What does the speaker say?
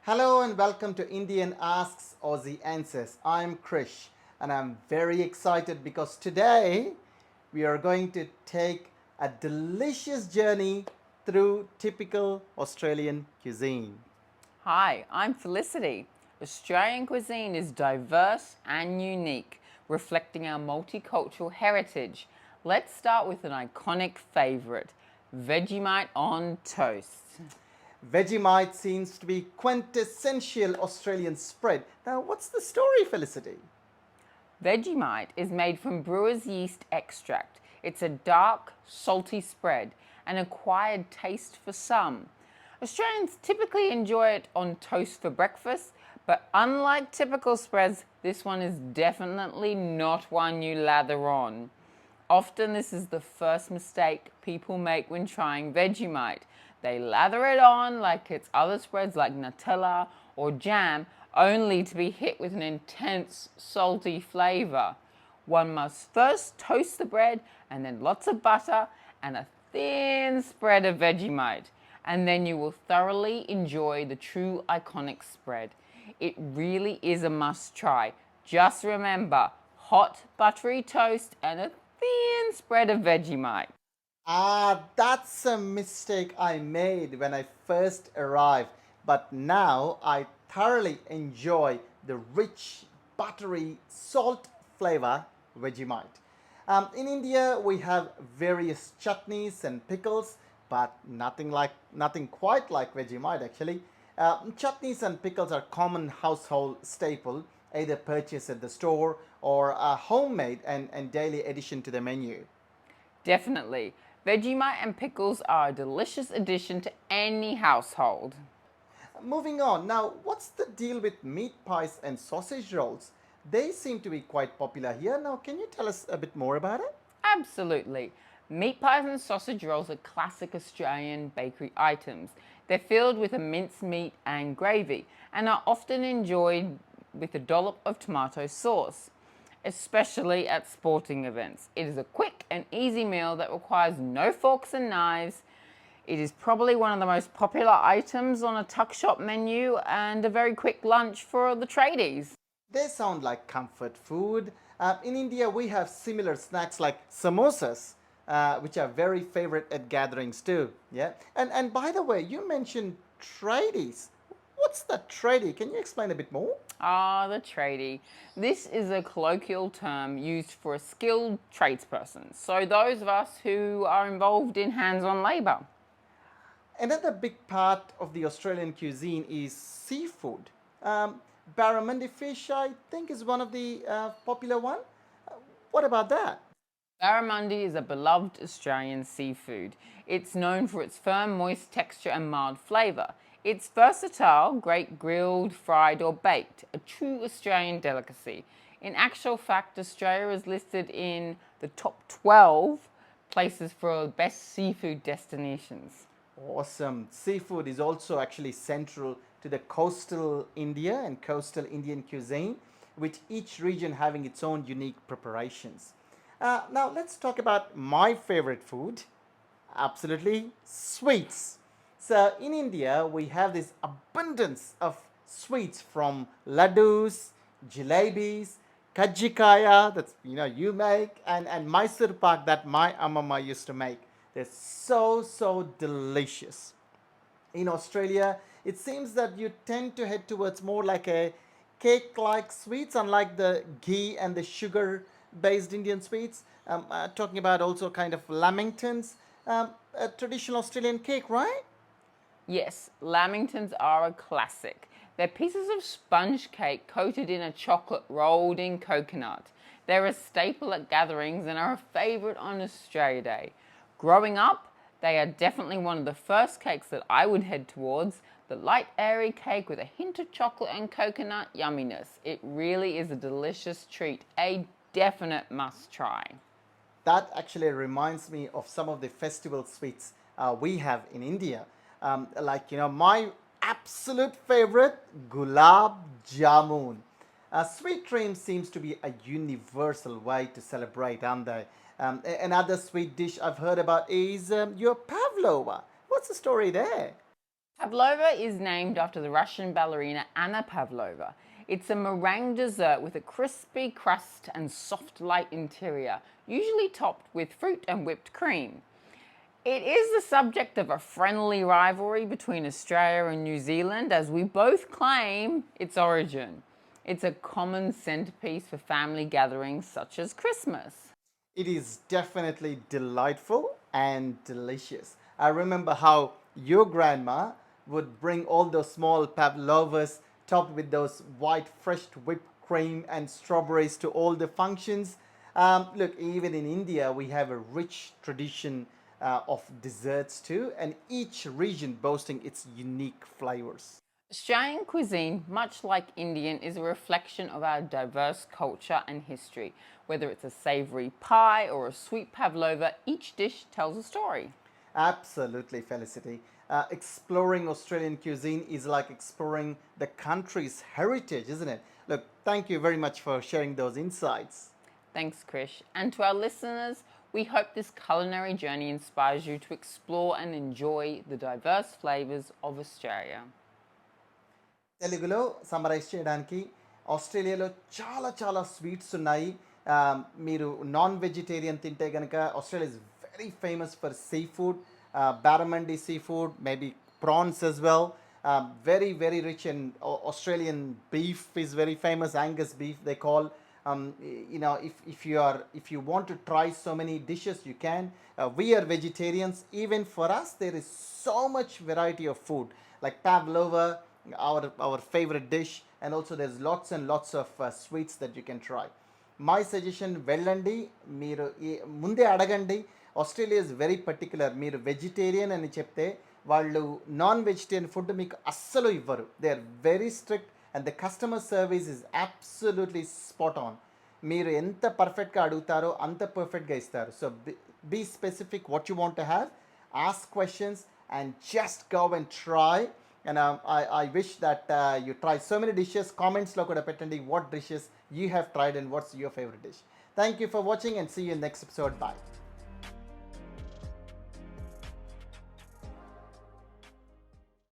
Hello and welcome to Indian Asks Aussie Answers. I'm Krish and I'm very excited because today we are going to take a delicious journey through typical Australian cuisine. Hi, I'm Felicity. Australian cuisine is diverse and unique, reflecting our multicultural heritage. Let's start with an iconic favourite, Vegemite on toast. Vegemite seems to be quintessential Australian spread. Now, what's the story, Felicity? Vegemite is made from brewer's yeast extract. It's a dark, salty spread, an acquired taste for some. Australians typically enjoy it on toast for breakfast, but unlike typical spreads, this one is definitely not one you lather on. Often, this is the first mistake people make when trying Vegemite. They lather it on like it's other spreads like Nutella or jam, only to be hit with an intense salty flavour. One must first toast the bread and then lots of butter and a thin spread of Vegemite, and then you will thoroughly enjoy the true iconic spread. It really is a must try. Just remember, hot buttery toast and a thin spread of Vegemite. That's a mistake I made when I first arrived, but now I thoroughly enjoy the rich, buttery, salt flavor Vegemite. In India, we have various chutneys and pickles, but nothing quite like Vegemite actually. Chutneys and pickles are common household staple, either purchased at the store or a homemade and daily addition to the menu. Definitely. Vegemite and pickles are a delicious addition to any household. Moving on, now what's the deal with meat pies and sausage rolls? They seem to be quite popular here. Now, can you tell us a bit more about it? Absolutely. Meat pies and sausage rolls are classic Australian bakery items. They're filled with a minced meat and gravy and are often enjoyed with a dollop of tomato sauce, especially at sporting events. It is a quick and easy meal that requires no forks and knives. It is probably one of the most popular items on a tuck shop menu and a very quick lunch for the tradies. They sound like comfort food. In India, we have similar snacks like samosas, which are very favorite at gatherings too. Yeah, and by the way, you mentioned tradies. What's the tradie? Can you explain a bit more? The tradie. This is a colloquial term used for a skilled tradesperson. So those of us who are involved in hands-on labour. Another big part of the Australian cuisine is seafood. Barramundi fish, I think, is one of the popular one. What about that? Barramundi is a beloved Australian seafood. It's known for its firm, moist texture and mild flavour. It's versatile, great grilled, fried or baked, a true Australian delicacy. In actual fact, Australia is listed in the top 12 places for best seafood destinations. Awesome. Seafood is also actually central to the coastal India and coastal Indian cuisine, with each region having its own unique preparations. Now, let's talk about my favorite food, absolutely sweets. So, in India, we have this abundance of sweets from laddus, jalebis, kajikaya that's you make and Mysore pak that my amama used to make. They're so delicious. In Australia, it seems that you tend to head towards more like a cake like sweets, unlike the ghee and the sugar based Indian sweets. Talking about also kind of Lamingtons, a traditional Australian cake, right? Yes, Lamingtons are a classic. They're pieces of sponge cake coated in a chocolate rolled in coconut. They're a staple at gatherings and are a favourite on Australia Day. Growing up, they are definitely one of the first cakes that I would head towards. The light, airy cake with a hint of chocolate and coconut yumminess. It really is a delicious treat, a definite must try. That actually reminds me of some of the festival sweets we have in India. My absolute favorite, gulab jamun. Sweet dream seems to be a universal way to celebrate, aren't they? Another sweet dish I've heard about is your pavlova. What's the story there? Pavlova is named after the Russian ballerina Anna Pavlova. It's a meringue dessert with a crispy crust and soft, light interior, usually topped with fruit and whipped cream. It is the subject of a friendly rivalry between Australia and New Zealand as we both claim its origin. It's a common centerpiece for family gatherings such as Christmas. It is definitely delightful and delicious. I remember how your grandma would bring all those small pavlovas topped with those white fresh whipped cream and strawberries to all the functions. Look, even in India, we have a rich tradition of desserts too, and each region boasting its unique flavors. Australian cuisine, much like Indian, is a reflection of our diverse culture and history. Whether it's a savoury pie or a sweet pavlova, each dish tells a story. Absolutely, Felicity. Exploring Australian cuisine is like exploring the country's heritage, isn't it? Look, thank you very much for sharing those insights. Thanks, Krish. And to our listeners, we hope this culinary journey inspires you to explore and enjoy the diverse flavours of Australia. తెలుగులో summarise చేయడానికి ఆస్ట్రేలియాలో చాలా చాలా sweets ఉన్నాయి. ఆ, మీరు non vegetarian తింటే కనుక Australia is very famous for sea food, Barramundi seafood, maybe prawns as well. Very very rich, and Australian beef is very famous. Angus beef they call. If you want to try so many dishes, you can. We are vegetarians. Even for us, there is so much variety of food like pavlova, our favorite dish, and also there's lots and lots of sweets that you can try. My suggestion, వెళ్ళండి, మీరు ముందే అడగండి. Australia is very particular. మీరు vegetarian అని చెప్తే వాళ్ళు non vegetarian food మీకు అస్సలు ఇవ్వరు. They are very strict and the customer service is absolutely spot on. మీరు ఎంత పర్ఫెక్ట్గా అడుగుతారో అంత పర్ఫెక్ట్గా ఇస్తారు. So be specific what you want to have, ask questions and just go and try. And I wish that you try so many dishes. Comments lo kuda pettandi what dishes you have tried and what's your favorite dish. Thank you for watching and see you in next episode. Bye.